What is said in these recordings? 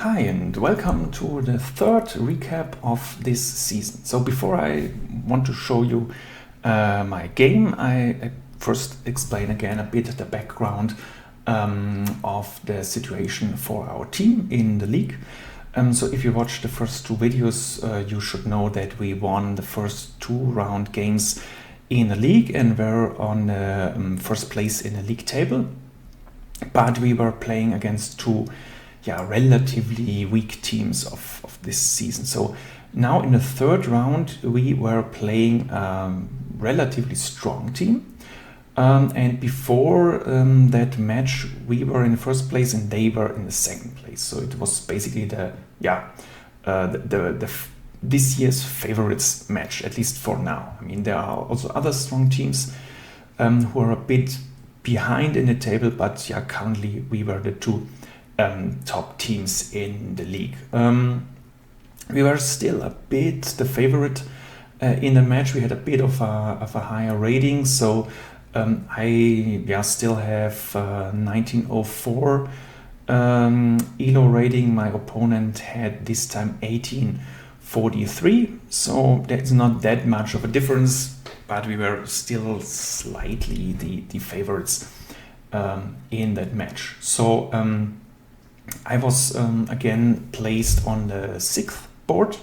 Hi and welcome to the third recap of this season. So before I want to show you my game, I first explain again a bit the background of the situation for our team in the league. So if you watched the first two videos, you should know that we won the first two round games in the league and were on first place in the league table. But we were playing against two relatively weak teams of this season. So now in the third round, we were playing a relatively strong team. And before that match, we were in the first place and they were in the second place. So it was basically this year's favorites match, at least for now. I mean, there are also other strong teams who are a bit behind in the table, but currently we were the two top teams in the league. We were still a bit the favorite in the match. We had a bit of a higher rating, so I still have 1904 ELO rating. My opponent had this time 1843, so there's not that much of a difference, but we were still slightly the favorites in that match. So I was again placed on the 6th board.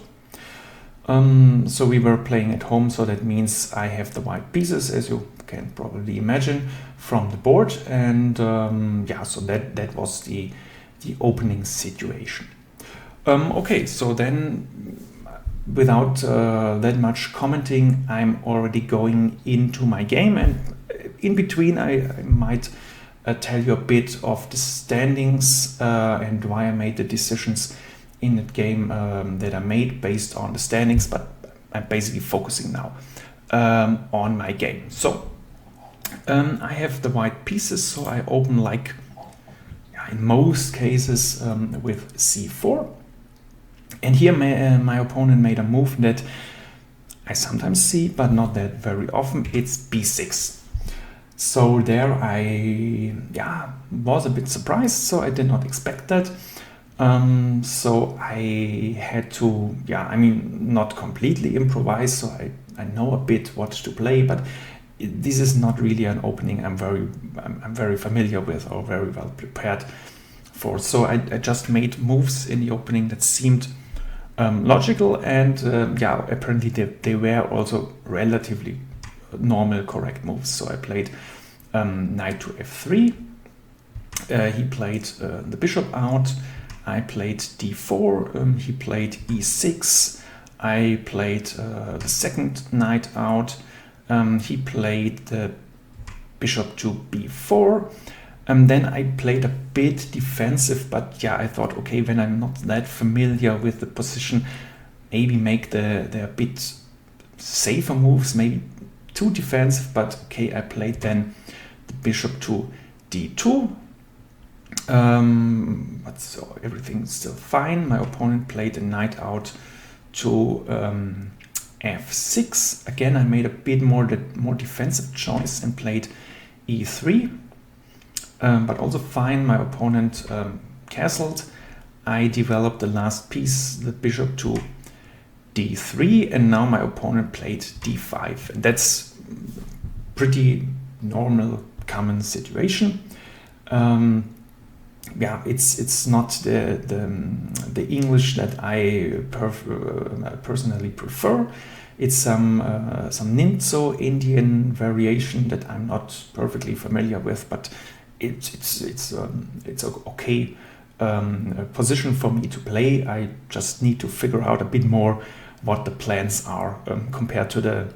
So we were playing at home, so that means I have the white pieces, as you can probably imagine, from the board. And so that was the opening situation. Okay, so then without that much commenting, I'm already going into my game, and in between I might tell you a bit of the standings and why I made the decisions in that game that I made based on the standings, but I'm basically focusing now on my game. So I have the white pieces, so I open like in most cases with c4. And here my opponent made a move that I sometimes see, but not that very often. It's b6. So there I was a bit surprised, so I did not expect that. So I had to, not completely improvise, so I know a bit what to play, but this is not really an opening I'm very familiar with or very well prepared for. So I just made moves in the opening that seemed logical, and apparently they were also relatively normal, correct moves. So I played knight to f3. He played the bishop out. I played d4. He played e6. I played the second knight out. He played the bishop to b4. Then I played a bit defensive, but I thought, okay, when I'm not that familiar with the position, maybe make the bit safer moves, maybe too defensive, but okay, I played then the bishop to d2. But so everything's still fine. My opponent played a knight out to f6. Again, I made a bit more defensive choice and played e3. But also fine. My opponent castled. I developed the last piece, the bishop to d3, and now my opponent played d5. And that's pretty normal, common situation. It's not the English that I personally prefer. It's some Nimzo Indian variation that I'm not perfectly familiar with, but it's okay position for me to play. I just need to figure out a bit more what the plans are compared to the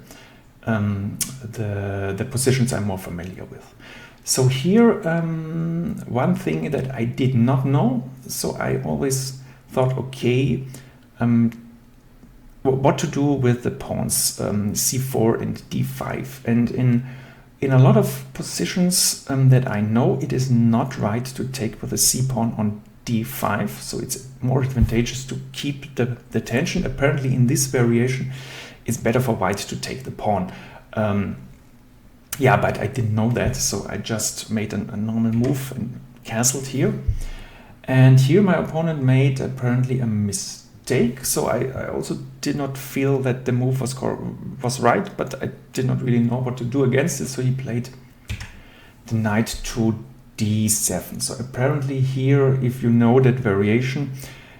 positions I'm more familiar with. So here, one thing that I did not know, so I always thought, okay, what to do with the pawns c4 and d5. And in a lot of positions that I know, it is not right to take with a c-pawn on d5, so it's more advantageous to keep the tension. Apparently in this variation, it's better for white to take the pawn. But I didn't know that, so I just made a normal move and castled here. And here my opponent made apparently a mistake, so I also did not feel that the move was right, but I did not really know what to do against it, so he played the knight to d7. So apparently here, if you know that variation,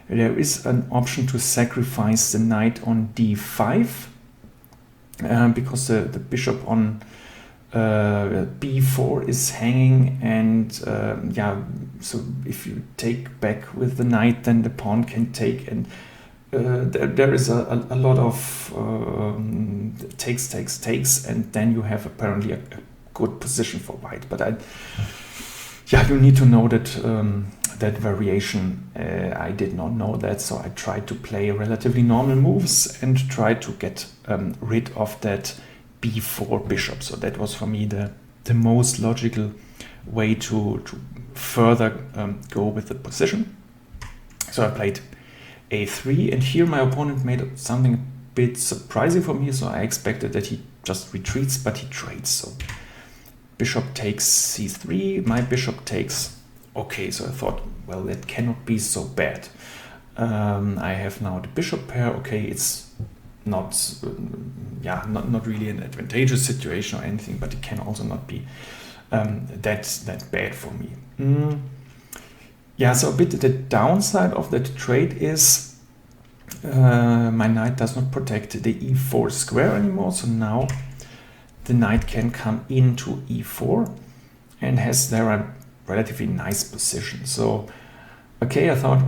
there is an option to sacrifice the knight on d5, because the bishop on b4 is hanging, and so if you take back with the knight, then the pawn can take, and there is a lot of takes, and then you have apparently a good position for white. But you need to know that that variation. I did not know that, so I tried to play relatively normal moves and tried to get rid of that b4 bishop. So that was for me the most logical way to further go with the position. So I played a3, and here my opponent made something a bit surprising for me. So I expected that he just retreats, but he trades. So bishop takes c3, my bishop takes. Okay, so I thought, well, that cannot be so bad. I have now the bishop pair. Okay, it's not really an advantageous situation or anything, but it can also not be that bad for me. So a bit the downside of that trade is my knight does not protect the e4 square anymore, so now the knight can come into e4 and has there a relatively nice position. So okay, I thought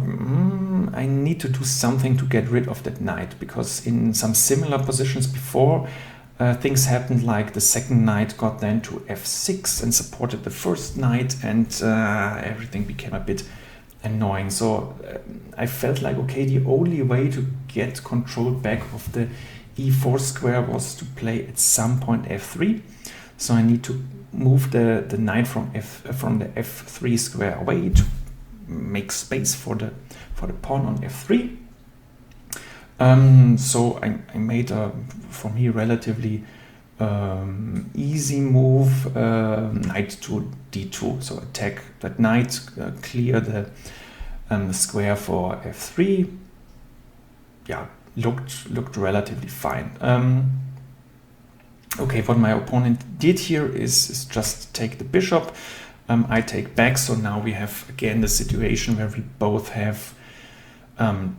I need to do something to get rid of that knight, because in some similar positions before, things happened like the second knight got then to f6 and supported the first knight, and everything became a bit annoying. So I felt like, okay, the only way to get control back of the e4 square was to play at some point f3. So I need to move the knight from the f3 square away to make space for the pawn on f3. So I made a, for me, relatively easy move, knight to d2. So attack that knight, clear the square for f3. Looked relatively fine. Okay, what my opponent did here is just take the bishop. I take back, so now we have again the situation where we both have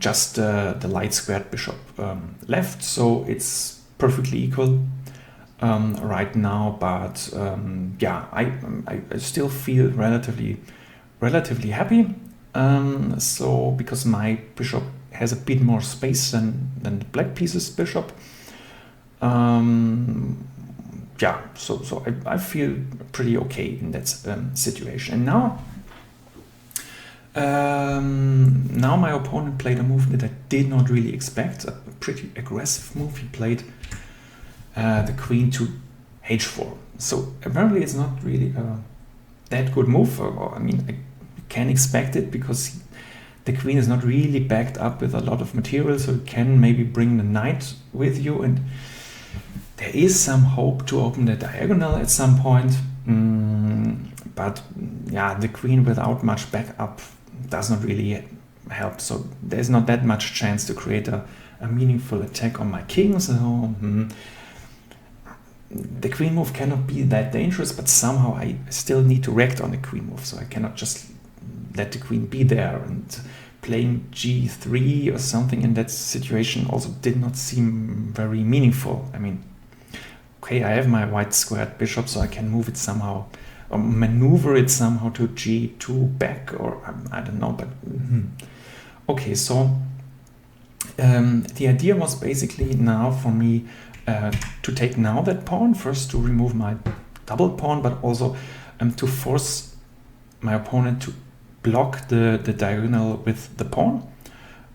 just the light squared bishop left, so it's perfectly equal right now. But I still feel relatively happy. So because my bishop has a bit more space than the black piece's bishop. So I feel pretty okay in that situation. And now my opponent played a move that I did not really expect, a pretty aggressive move. He played the queen to h4. So apparently it's not really that good move. I mean, I can expect it because the queen is not really backed up with a lot of material, so you can maybe bring the knight with you, and there is some hope to open the diagonal at some point. But the queen without much backup does not really help, so there's not that much chance to create a meaningful attack on my king. So the queen move cannot be that dangerous, but somehow I still need to react on the queen move, so I cannot just let the queen be there. And playing g3 or something in that situation also did not seem very meaningful. I mean, okay, I have my white squared bishop, so I can move it somehow, or maneuver it somehow to g2 back, or I don't know, but okay, so the idea was basically now for me to take now that pawn, first to remove my double pawn, but also to force my opponent to block the diagonal with the pawn,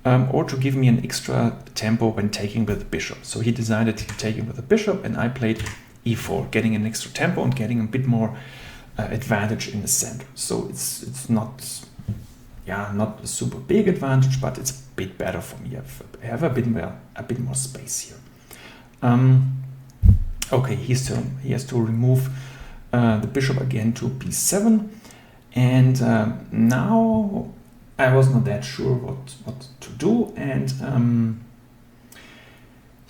or to give me an extra tempo when taking with the bishop. So he decided to take it with the bishop, and I played e4, getting an extra tempo and getting a bit more advantage in the center. So it's not a super big advantage, but it's a bit better for me. I have a bit more space here. Okay, he has to remove the bishop again to b7, and now I was not that sure what to do, and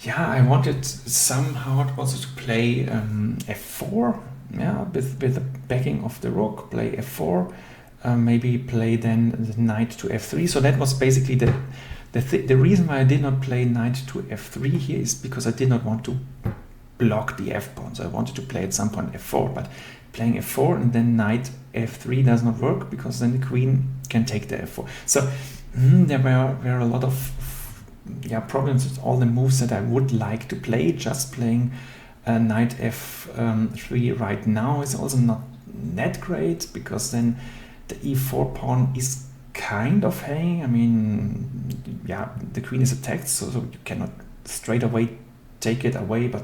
I wanted somehow also to play f4, with the backing of the rook, play f4, maybe play then the knight to f3. So that was basically the reason why I did not play knight to f3 here is because I did not want to block the f pawn. So I wanted to play at some point f4, but playing f4 and then knight f3 does not work, because then the queen can take the f4. So there were a lot of problems with all the moves that I would like to play. Just playing knight f3 right now is also not that great, because then the e4 pawn is kind of hanging. I mean, the queen is attacked, so you cannot straight away take it away, but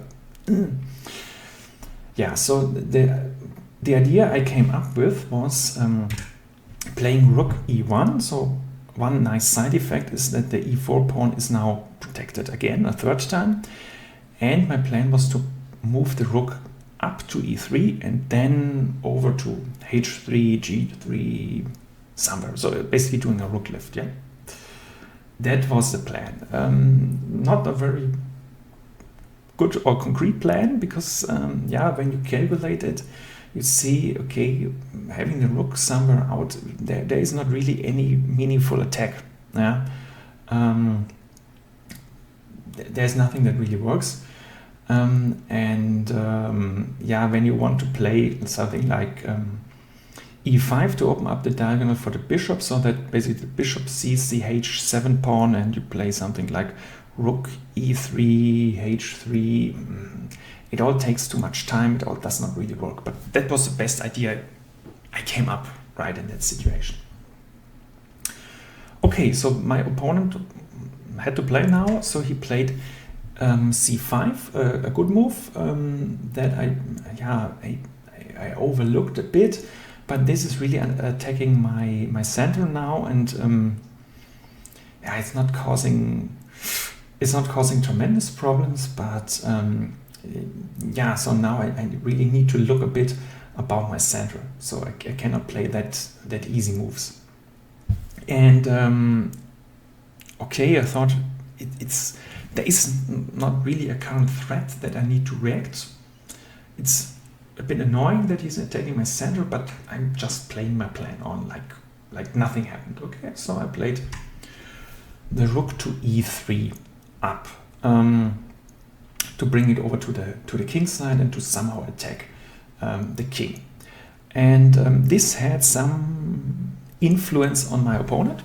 so the idea I came up with was playing rook e1. So one nice side effect is that the e4 pawn is now protected again, a third time, and my plan was to move the rook up to e3 and then over to h3, g3, somewhere. So basically doing a rook lift, That was the plan. Not a very good or concrete plan, because when you calculate it, you see, okay, having the rook somewhere out, there is not really any meaningful attack. There's nothing that really works. When you want to play something like e5 to open up the diagonal for the bishop, so that basically the bishop sees the h7 pawn, and you play something like rook e3, h3, it all takes too much time, it all does not really work. But that was the best idea I came up right in that situation. Okay, so my opponent had to play now, so he played c5, a good move that I overlooked a bit, but this is really attacking my center now, and it's not causing tremendous problems, but so now I really need to look a bit about my center, so I cannot play that easy moves. And I thought there is not really a current threat that I need to react. It's a bit annoying that he's attacking my center, but I'm just playing my plan on like nothing happened. Okay, so I played the rook to e3 up to bring it over to the king side and to somehow attack the king. And this had some influence on my opponent.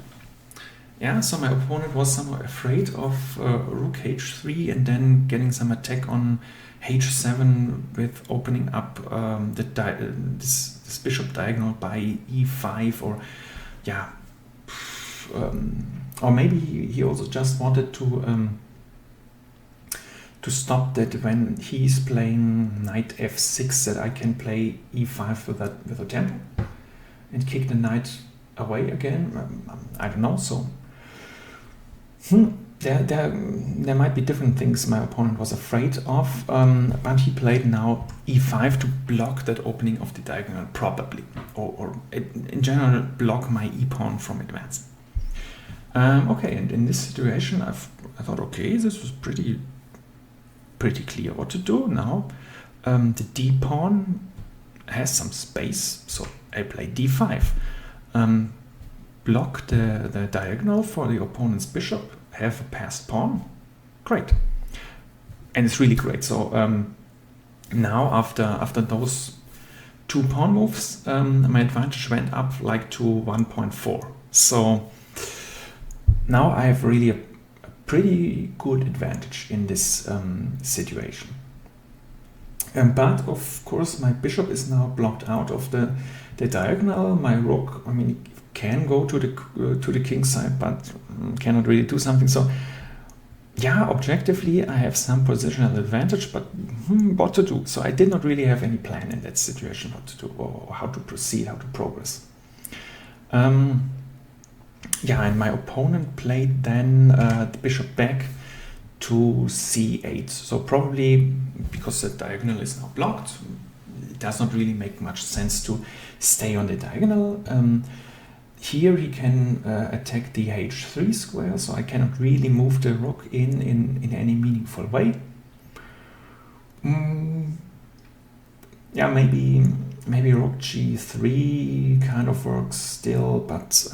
So my opponent was somehow afraid of rook h3 and then getting some attack on h7 with opening up this bishop diagonal by e5, or maybe he also just wanted to stop that when he's playing knight f6, that I can play e5 with a tempo and kick the knight away again. I don't know. So there might be different things my opponent was afraid of, but he played now e5 to block that opening of the diagonal, probably, or in general block my e-pawn from advancing. And in this situation I thought, okay, this was pretty clear what to do now. The d-pawn has some space, so I play d5. Block the diagonal for the opponent's bishop, have a passed pawn. Great. And it's really great. So now after those two pawn moves, my advantage went up like to 1.4. So now I have really a pretty good advantage in this situation. But of course my bishop is now blocked out of the diagonal. My rook, can go to the king side, but cannot really do something. So objectively I have some positional advantage, but what to do? So I did not really have any plan in that situation what to do, or how to proceed, how to progress. And my opponent played then the bishop back to c8. So probably because the diagonal is now blocked, it does not really make much sense to stay on the diagonal. here he can attack the h3 square, so I cannot really move the rook in any meaningful way. Yeah, maybe rook g3 kind of works still, but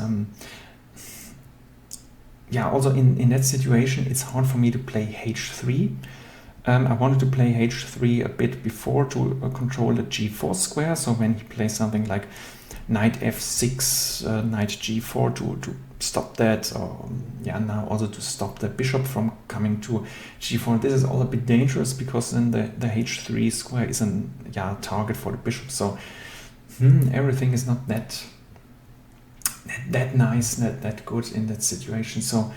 yeah, also in that situation it's hard for me to play h3. I wanted to play h3 a bit before to control the g4 square, so when he plays something like knight f6, knight g4 to stop that, or yeah, now also to stop the bishop from coming to g4. This is all a bit dangerous because then the h3 square is a target for the bishop, so everything is not that nice, that good in that situation. So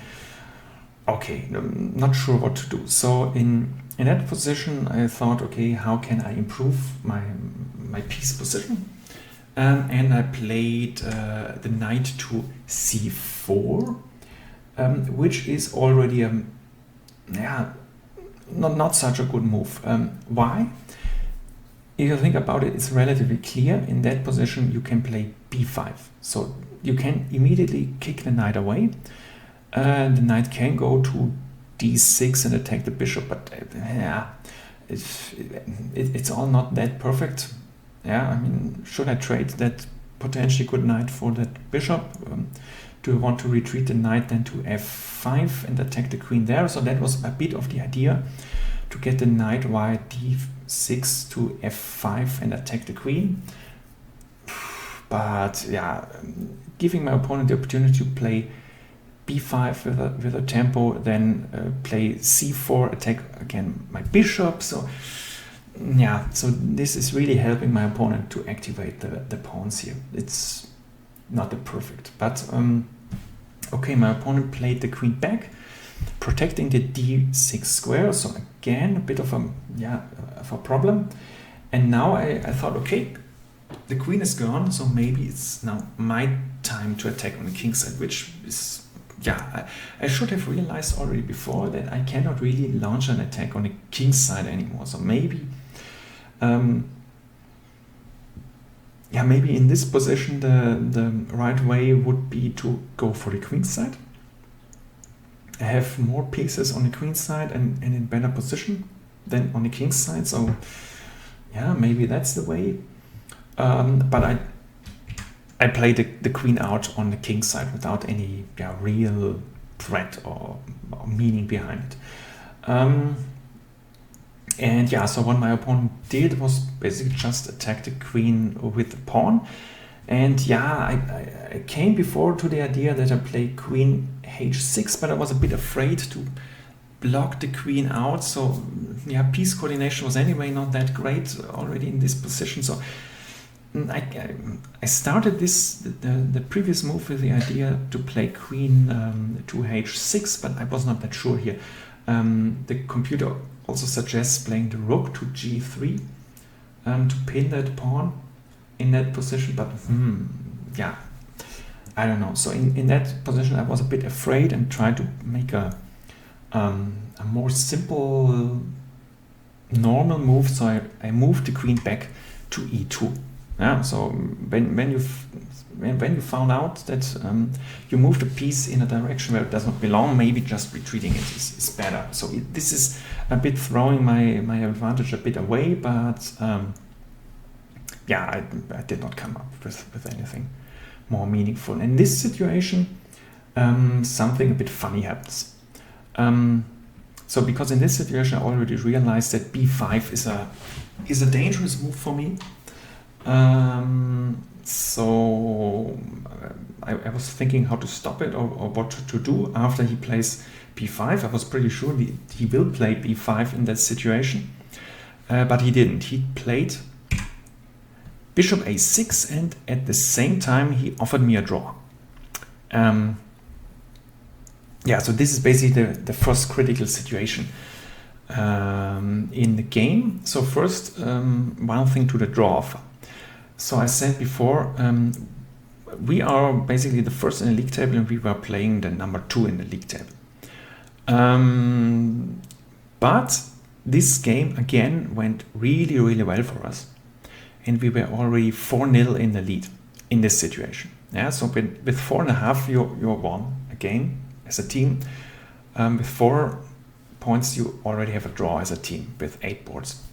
okay, I'm not sure what to do. So in that position I thought, okay, how can I improve my piece position? And I played the knight to c4, which is already not such a good move. Why? If you think about it, it's relatively clear. In that position you can play b5, so you can immediately kick the knight away. The knight can go to d6 and attack the bishop, but it's all not that perfect. Yeah, I mean, should I trade that potentially good knight for that bishop? Do I want to retreat the knight then to f5 and attack the queen there? So that was a bit of the idea, to get the knight via d6 to f5 and attack the queen. But yeah, giving my opponent the opportunity to play b5 with a tempo, then play c4, attack again my bishop. So yeah, so this is really helping my opponent to activate the pawns here. It's not the perfect, but okay, my opponent played the queen back, protecting the d6 square. So again, a bit of a problem. And now I thought, okay, the queen is gone, so maybe it's now my time to attack on the king side, which is, I should have realized already before that I cannot really launch an attack on the king side anymore. So maybe maybe in this position the right way would be to go for the queen side. I have more pieces on the queen side and in better position than on the king side, so yeah, maybe that's the way. But I played the queen out on the king side without any real threat or meaning behind it. And yeah, so what my opponent did was basically just attack the queen with the pawn. And yeah, I came before to the idea that I play queen h6, but I was a bit afraid to block the queen out. So yeah, piece coordination was anyway not that great already in this position. So I started the previous move with the idea to play queen to h6, but I was not that sure here. The computer also suggests playing the rook to g3 to pin that pawn in that position, but yeah, I don't know. So in that position I was a bit afraid and tried to make a more simple normal move. So I moved the queen back to e2. Yeah, so when you found out that you moved a piece in a direction where it does not belong, maybe just retreating it is better. So this is a bit throwing my advantage a bit away, but yeah, I did not come up with anything more meaningful. In this situation, something a bit funny happens. So because in this situation I already realized that b5 is a dangerous move for me. So I was thinking how to stop it or what to do after he plays b5. I was pretty sure he will play b5 in that situation, but he didn't. He played bishop a6, and at the same time he offered me a draw. Yeah, so this is basically the first critical situation in the game. So first, one thing to the draw offer. So I said before, we are basically the first in the league table, and we were playing the number 2 in the league table. But this game again went really, really well for us, and we were already 4-0 in the lead in this situation. Yeah, so with 4.5, you're won again as a team. With 4 points, you already have a draw as a team with 8 boards.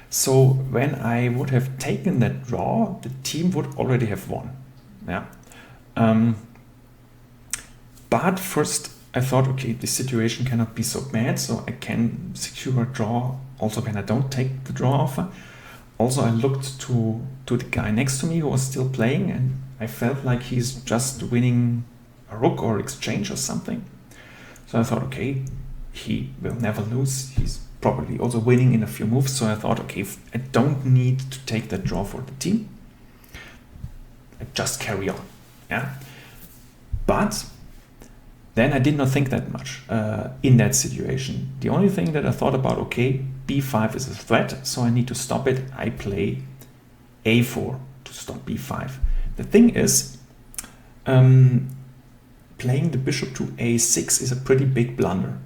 So when I would have taken that draw, the team would already have won. Yeah. But first I thought, okay, this situation cannot be so bad, so I can secure a draw also when I don't take the draw offer. Also, I looked to the guy next to me who was still playing, and I felt like he's just winning a rook or exchange or something. So I thought, okay, he will never lose. He's probably also winning in a few moves. So I thought, okay, I don't need to take that draw for the team. I just carry on. Yeah. But then I did not think that much in that situation. The only thing that I thought about, okay, b5 is a threat, so I need to stop it. I play a4 to stop b5. The thing is, playing the bishop to a6 is a pretty big blunder.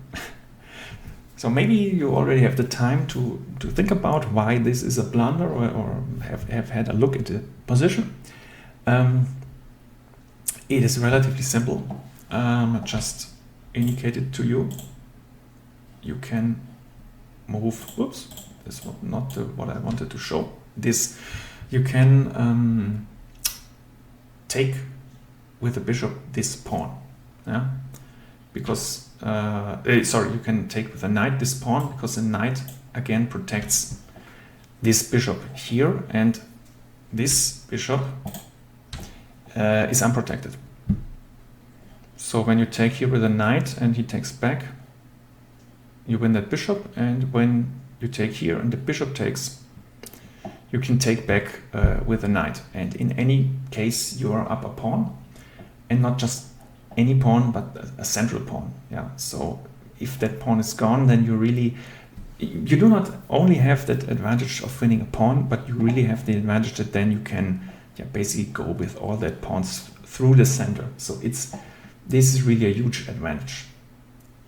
So maybe you already have the time to think about why this is a blunder, or have had a look at the position. It is relatively simple. I just indicated to you. You can move. Whoops, this was not what I wanted to show. This you can take with the bishop this pawn. Yeah, because sorry, you can take with the knight this pawn, because the knight again protects this bishop here, and this bishop is unprotected. So when you take here with a knight and he takes back, you win that bishop, and when you take here and the bishop takes, you can take back with a knight, and in any case you are up a pawn, and not just any pawn but a central pawn. Yeah, so if that pawn is gone, then you do not only have that advantage of winning a pawn, but you really have the advantage that then you can basically go with all that pawns through the center. So this is really a huge advantage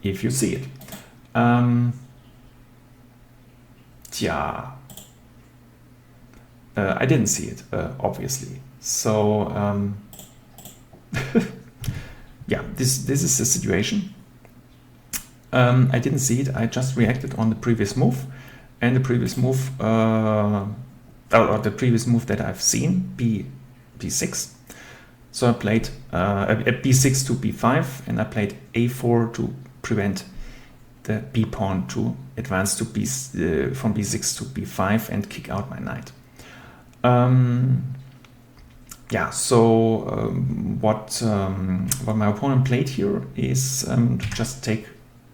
if you see it. I didn't see it, obviously. So yeah, this is the situation. I didn't see it. I just reacted on the previous move, and the previous move, or the previous move that I've seen, b6. So I played b6 to b5, and I played a4 to prevent the b pawn to advance to from b6 to b5 and kick out my knight. Yeah, so what my opponent played here is to just take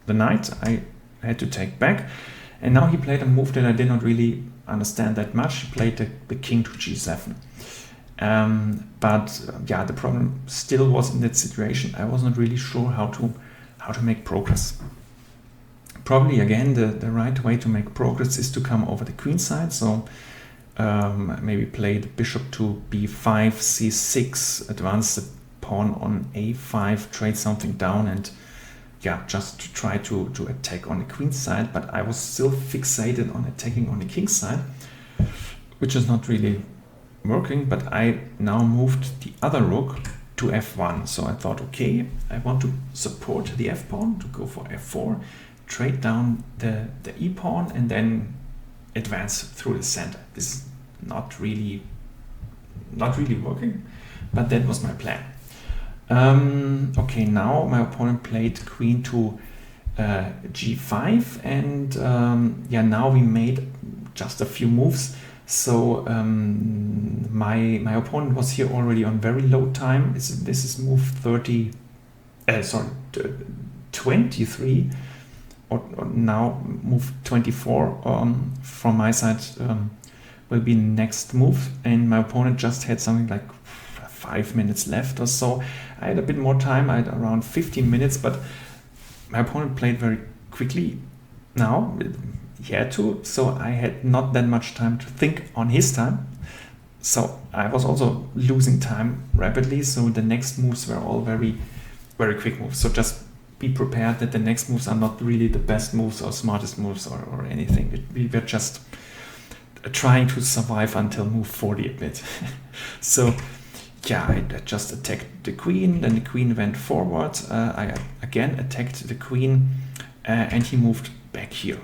the knight. I had to take back, and now he played a move that I did not really understand that much. He played the king to g7. But yeah, the problem still was in that situation. I was not really sure how to make progress. Probably again the right way to make progress is to come over the queen side. So maybe play the bishop to b5, c6, advance the pawn on a5, trade something down, and yeah, just to try to attack on the queen side. But I was still fixated on attacking on the king side, which is not really working. But I now moved the other rook to f1. So I thought, okay, I want to support the f pawn, to go for f4, trade down the e pawn, and then advance through the center. This is not really working, but that was my plan. Okay, now my opponent played queen to g5, and yeah, now we made just a few moves. So my opponent was here already on very low time. This is move 23, or now move 24 from my side will be next move, and my opponent just had something like 5 minutes left or so. I had a bit more time. I had around 15 minutes, but my opponent played very quickly now. He had to, so I had not that much time to think on his time. So I was also losing time rapidly, so the next moves were all very, very quick moves. So just be prepared that the next moves are not really the best moves or smartest moves or anything. We were just trying to survive until move 40 a bit. So yeah, I just attacked the queen, then the queen went forward, I again attacked the queen, and he moved back here.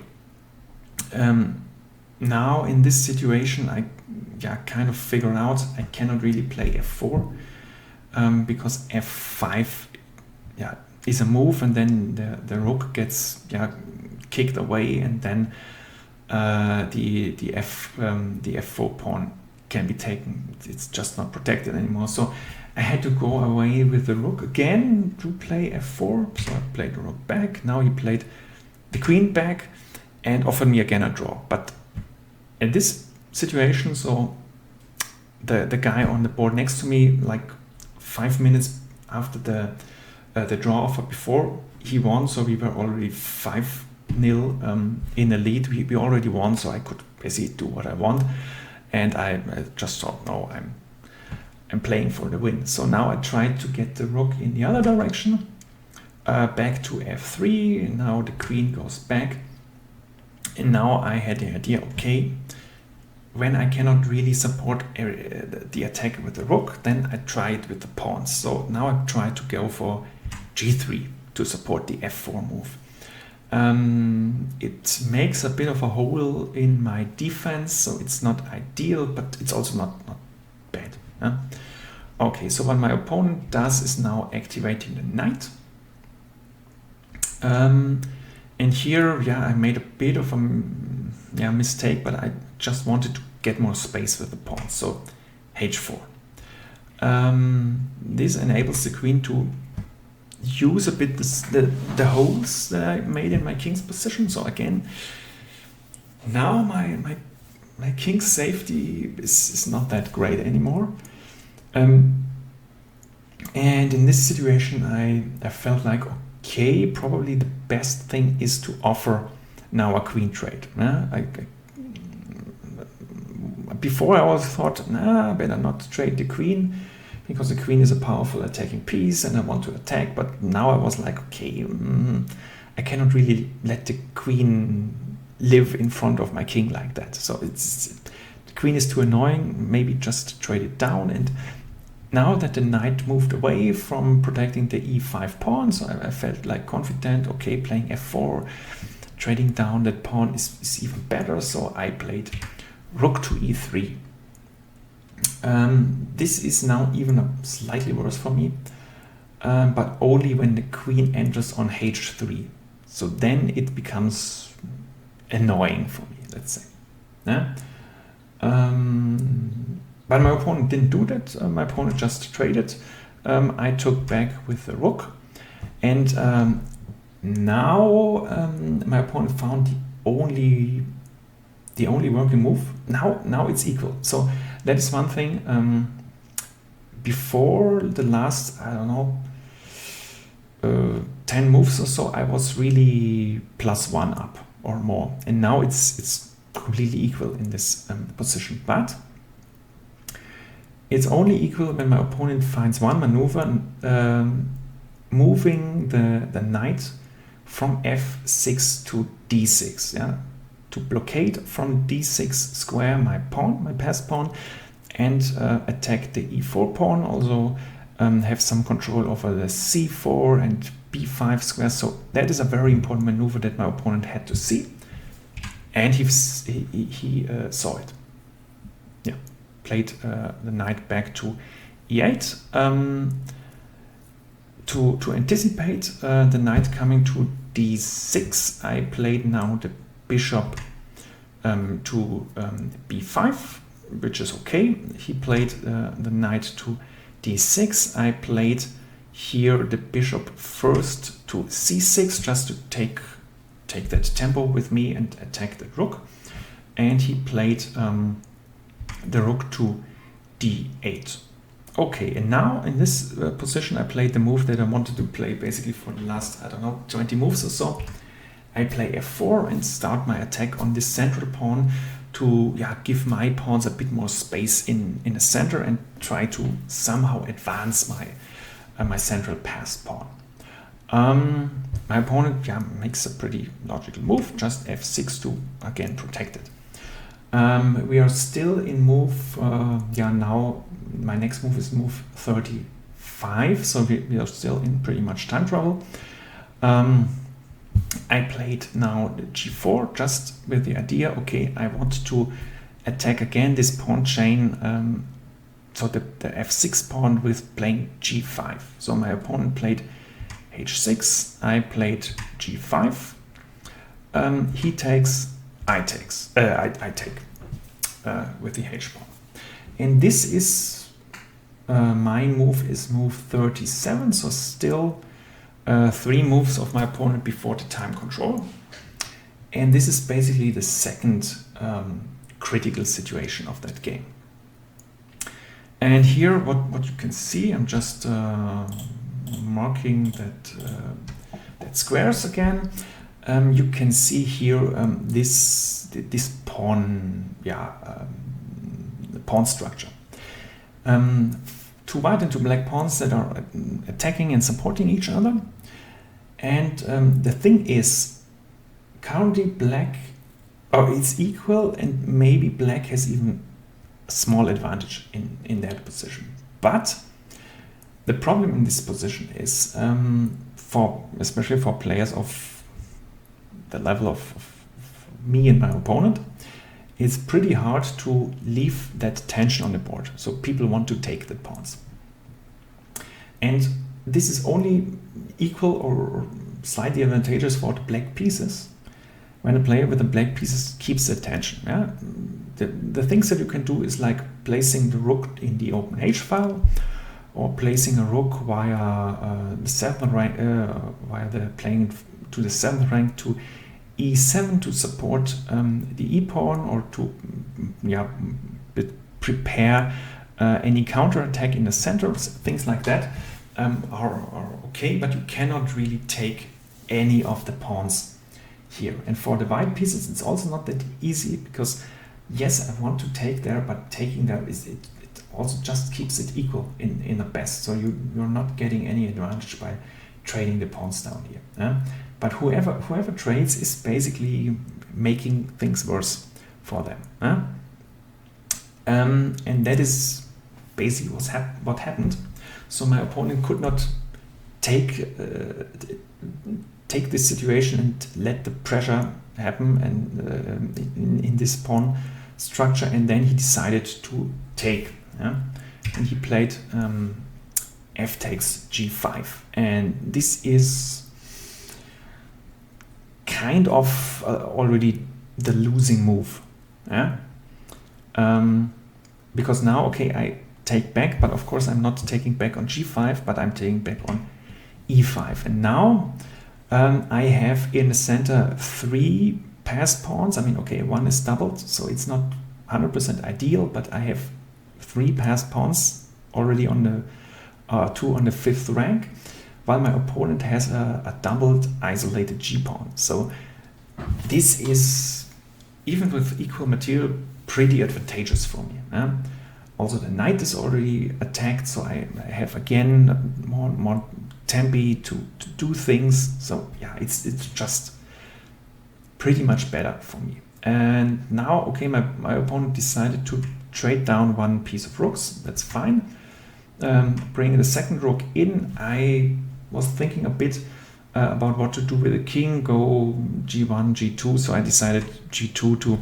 Now in this situation I kind of figured out I cannot really play f4, because f5 is a move, and then the rook gets kicked away, and then the f4 pawn can be taken. It's just not protected anymore. So I had to go away with the rook again to play f4. So I played the rook back. Now he played the queen back and offered me again a draw. But in this situation, so the guy on the board next to me, like 5 minutes after the draw offer before, he won. So we were already 5-0 in the lead. We already won, so I could basically do what I want. And I just thought, no, I'm playing for the win. So now I tried to get the rook in the other direction, back to f3. And now the queen goes back. And now I had the idea, okay, when I cannot really support the attack with the rook, then I try it with the pawns. So now I try to go for g3 to support the f4 move. It makes a bit of a hole in my defense, so it's not ideal, but it's also not bad. Okay, so what my opponent does is now activating the knight. And here, I made a bit of a mistake, but I just wanted to get more space with the pawn. So h4. This enables the queen to use a bit the holes that I made in my king's position. So again, now my king's safety is not that great anymore. And in this situation, I felt like, okay, probably the best thing is to offer now a queen trade. Before I always thought, better not trade the queen, because the queen is a powerful attacking piece and I want to attack. But now I was like, okay, I cannot really let the queen live in front of my king like that. So the queen is too annoying, maybe just trade it down. And now that the knight moved away from protecting the e5 pawn, so I felt like confident, okay, playing f4, trading down that pawn is even better. So I played rook to e3. This is now even slightly worse for me, but only when the queen enters on h3. So then it becomes annoying for me, let's say. But my opponent didn't do that. My opponent just traded. I took back with the rook, and now my opponent found the only working move. Now it's equal. So that is one thing. Before the last, 10 moves or so, I was really +1 up or more, and now it's completely equal in this position. But it's only equal when my opponent finds one maneuver, moving the knight from f6 to d6, to blockade from d6 square my pawn, my passed pawn, and attack the e4 pawn. Also have some control over the c4 and b5 square. So that is a very important maneuver that my opponent had to see, and he saw it. Played the knight back to e8 to anticipate the knight coming to d6. I played now the bishop to b5, which is okay. He played the knight to d6. I played here the bishop first to c6, just to take that tempo with me and attack the rook. And he played the rook to d8. Okay, and now in this position I played the move that I wanted to play basically for the last, 20 moves or so. I play f4 and start my attack on this central pawn to give my pawns a bit more space in the center and try to somehow advance my central passed pawn. My opponent makes a pretty logical move, just f6 to again protect it. We are still in move, now my next move is move 35, so we are still in pretty much time trouble. I played now the g4 just with the idea, okay, I want to attack again this pawn chain, so the f6 pawn with playing g5. So my opponent played h6, I played g5, he takes, I take with the h pawn. And this is, my move is move 37, so still 3 moves of my opponent before the time control. And this is basically the second critical situation of that game. And here what you can see, I'm just marking that squares again. You can see here this pawn, the pawn structure. Two white and two black pawns that are attacking and supporting each other. And the thing is, currently black, it's equal, and maybe black has even a small advantage in that position. But the problem in this position is, especially for players of the level of me and my opponent, it's pretty hard to leave that tension on the board. So people want to take the pawns. And this is only equal or slightly advantageous for the black pieces when a player with the black pieces keeps the tension. Yeah? The things that you can do is like placing the rook in the open H file, or placing a rook via the 7th rank, via the playing to the 7th rank to e7 to support the e pawn, or to prepare any counterattack in the center. Things like that are okay, but you cannot really take any of the pawns here. And for the white pieces, it's also not that easy, because yes, I want to take there, but taking there it also just keeps it equal in the best. So you're not getting any advantage by trading the pawns down here. But whoever trades is basically making things worse for them. And that is basically what happened. So my opponent could not take this situation and let the pressure happen and in this pawn structure, and then he decided to take. And he played f takes g5, and this is kind of already the losing move. Because now, okay, I take back, but of course I'm not taking back on g5, but I'm taking back on e5. And now I have in the center 3 passed pawns. I mean, okay, 1 is doubled, so it's not 100% ideal, but I have 3 passed pawns already on the 2 on the 5th rank, while my opponent has a doubled isolated g-pawn. So this is, even with equal material, pretty advantageous for me. Also the knight is already attacked, so I have again more tempi to do things. So yeah, it's just pretty much better for me. And now, okay, my opponent decided to trade down 1 piece of rooks. That's fine. Bringing the second rook in, I was thinking a bit about what to do with the king, go g1, g2. So I decided g2 to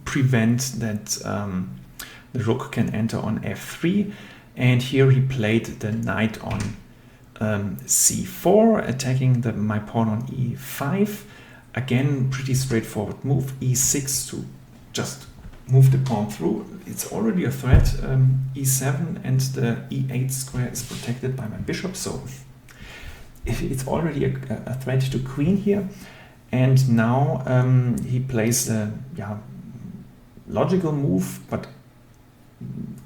prevent that the rook can enter on f3. And here he played the knight on c4, attacking my pawn on e5. Again, pretty straightforward move. e6 to just move the pawn through. It's already a threat. e7 and the e8 square is protected by my bishop, so it's already a threat to queen here. And now he plays a logical move, but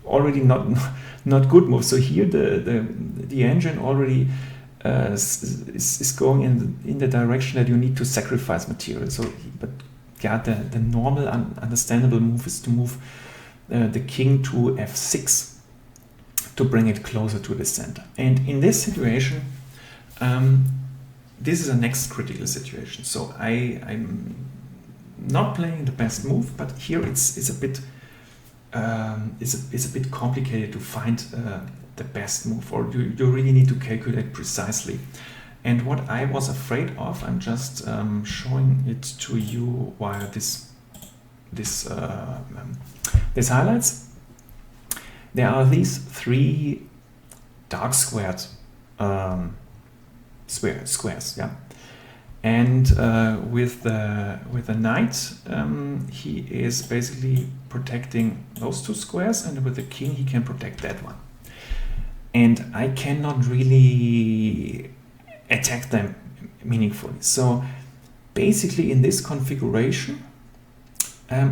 already not good move. So here the engine already is going in the direction that you need to sacrifice material. So, but yeah, the normal understandable move is to move the king to f6 to bring it closer to the center. And in this situation, this is the next critical situation. So not playing the best move, but here it's a bit it's a bit complicated to find the best move, or you really need to calculate precisely. And what I was afraid of, I'm just showing it to you via this highlights. There are these three dark squared squares, yeah. And with the knight, he is basically protecting those two squares, and with the king he can protect that one. And I cannot really attack them meaningfully. So basically in this configuration,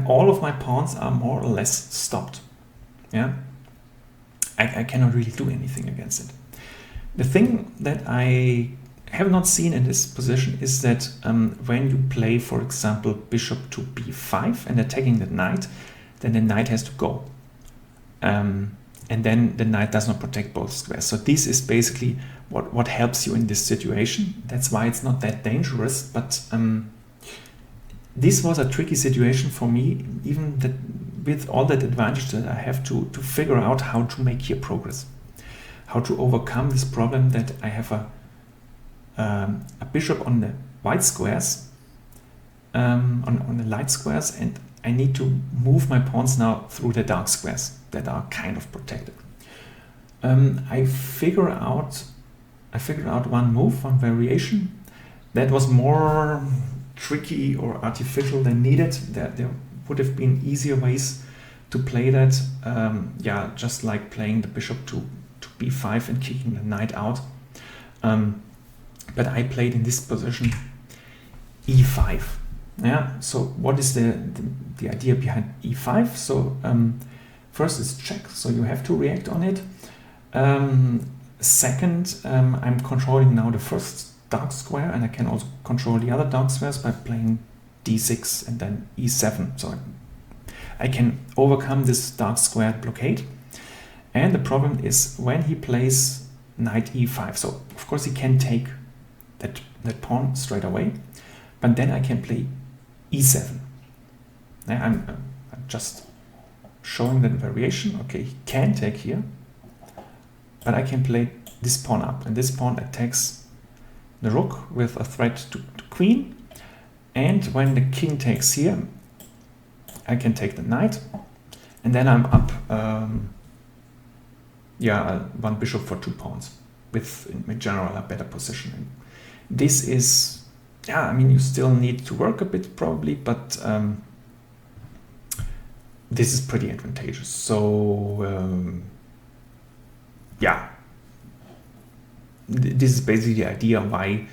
all of my pawns are more or less stopped. Yeah, I cannot really do anything against it. The thing that I have not seen in this position is that when you play, for example, bishop to b5 and attacking the knight, then the knight has to go. And then the knight does not protect both squares. So this is basically what helps you in this situation. That's why it's not that dangerous, but this was a tricky situation for me, even that with all that advantage that I have to figure out how to make here progress, how to overcome this problem that I have a bishop on the white squares, on the light squares, and I need to move my pawns now through the dark squares that are kind of protected. I figured out one move, one variation that was more tricky or artificial than needed. There would have been easier ways to play that. Yeah, just like playing the bishop to b5 and kicking the knight out. But I played in this position e5. Yeah. So what is the idea behind e5? So first is check, so you have to react on it. Second, I'm controlling now the first dark square, and I can also control the other dark squares by playing d6 and then e7. So I can overcome this dark square blockade. And the problem is when he plays knight e5. So of course he can take that pawn straight away, but then I can play e7. I'm just showing that variation. Okay, he can take here, but I can play this pawn up, and this pawn attacks the rook with a threat to queen. And when the king takes here, I can take the knight, and then I'm up one bishop for 2 pawns with, in general, a better positioning. This is, yeah, I mean, you still need to work a bit probably, but this is pretty advantageous. So yeah, this is basically the idea why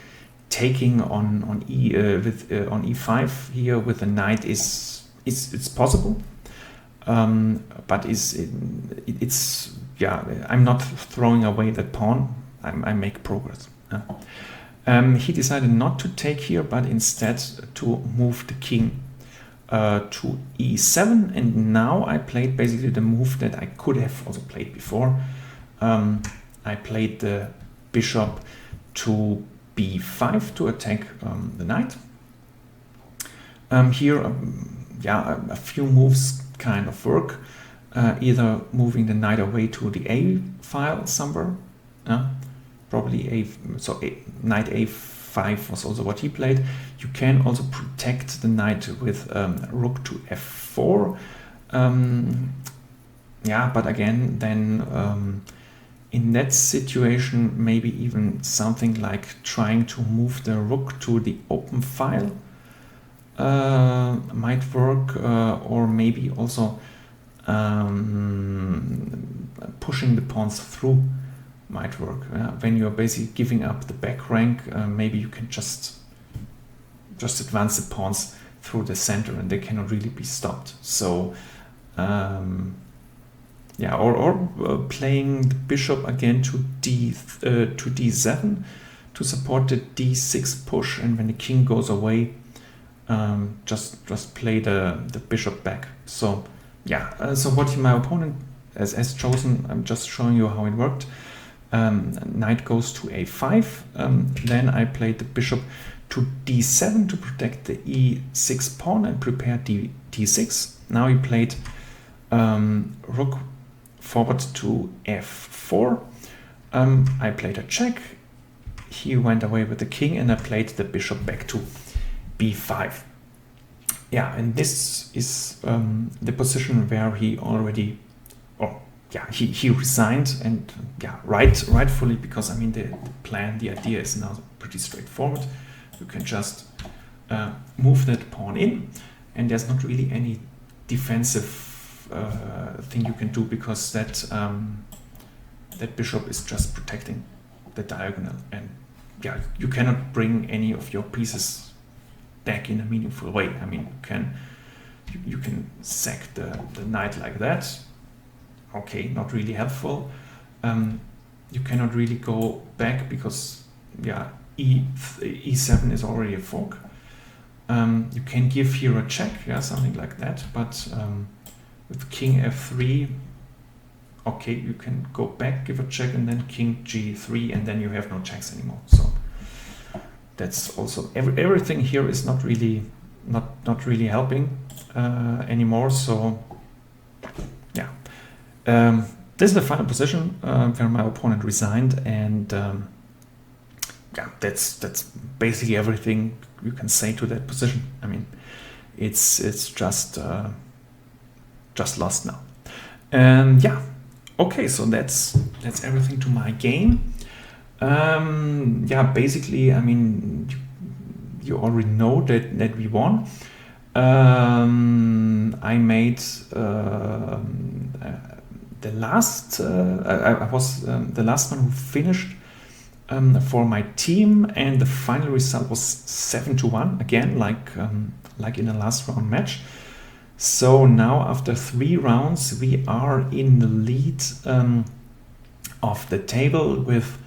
taking on e5 here with the knight is it's possible, but it's yeah, I'm not throwing away that pawn. I make progress. He decided not to take here, but instead to move the king to e7, and now I played basically the move that I could have also played before. I played the bishop to b5 to attack the knight. Here, yeah, a few moves kind of work. Either moving the knight away to the a file somewhere, probably knight a5 was also what he played. You can also protect the knight with rook to f4. Yeah, but again, then in that situation, maybe even something like trying to move the rook to the open file might work, or maybe also pushing the pawns through might work. When you're basically giving up the back rank, maybe you can just advance the pawns through the center and they cannot really be stopped. So yeah, or playing the bishop again to d7 to support the d6 push, and when the king goes away, just play the bishop back. So yeah, so what my opponent has chosen, I'm just showing you how it worked. Knight goes to a5, then I played the bishop to d7 to protect the e6 pawn and prepare d6. Now he played rook forward to f4. I played a check. He went away with the king, and I played the bishop back to b5. Yeah, and this is the position where he already, he resigned, and rightfully, because I mean the plan, the idea is now pretty straightforward. You can just move that pawn in, and there's not really any defensive thing you can do, because that that bishop is just protecting the diagonal, and you cannot bring any of your pieces back in a meaningful way. I mean, you can sack the knight like that. Okay, not really helpful. You cannot really go back because e7 is already a fork. You can give here a check, something like that, but with king f3, okay, you can go back, give a check, and then king g3, and then you have no checks anymore. So that's also everything here is not really helping anymore. So this is the final position where my opponent resigned, and that's basically everything you can say to that position. I mean, it's just lost now. And okay, so that's everything to my game. Basically, I mean, you already know that we won. I made the last. I was the last one who finished for my team, and the final result was 7-1 again, like in the last round match. So now after 3 rounds, we are in the lead of the table with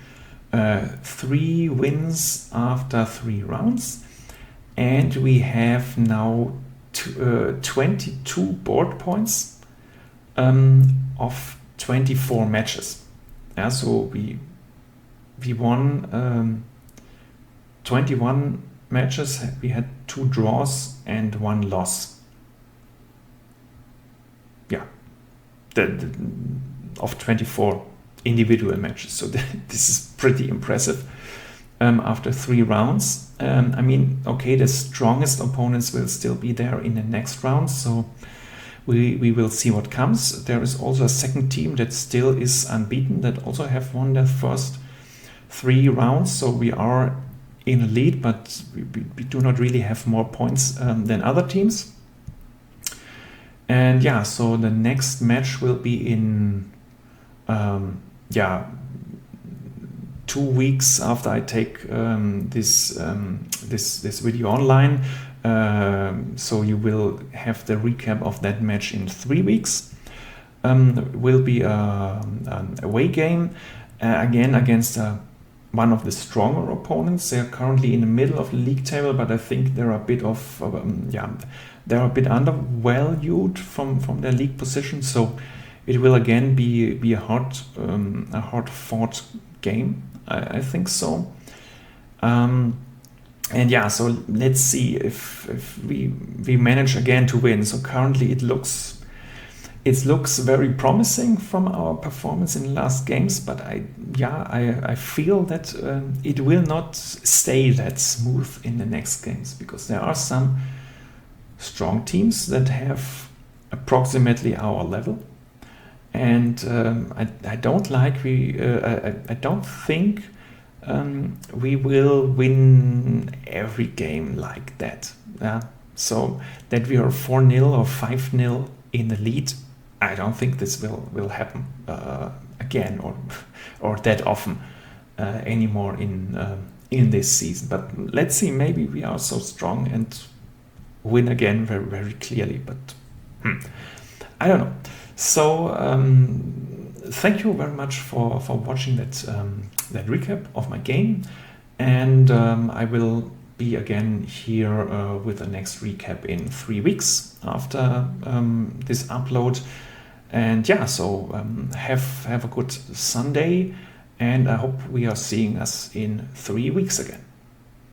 3 wins after 3 rounds, and we have now 22 board points of 24 matches. So we won 21 matches. We had 2 draws and 1 loss. Of 24 individual matches. So this is pretty impressive after 3 rounds. I mean, okay, the strongest opponents will still be there in the next round, so we will see what comes. There is also a second team that still is unbeaten, that also have won their first 3 rounds. So we are in a lead, but we do not really have more points than other teams. And so the next match will be in 2 weeks after I take this video online. So you will have the recap of that match in 3 weeks. Will be an away game again against one of the stronger opponents. They are currently in the middle of the league table, but I think they're a bit they're a bit undervalued from their league position. So it will again be a hard fought game. I think so. So let's see if we manage again to win. So currently it looks very promising from our performance in the last games, but I feel that it will not stay that smooth in the next games, because there are some strong teams that have approximately our level, and I don't think we will win every game like that. So that we are 4-0 or 5-0 in the lead, I don't think this will happen again or that often anymore in this season. But let's see, maybe we are so strong and win again very, very clearly. But I don't know. So thank you very much for watching that recap of my game, and I will be again here with the next recap in 3 weeks after this upload. And so have a good Sunday, and I hope we are seeing us in 3 weeks again.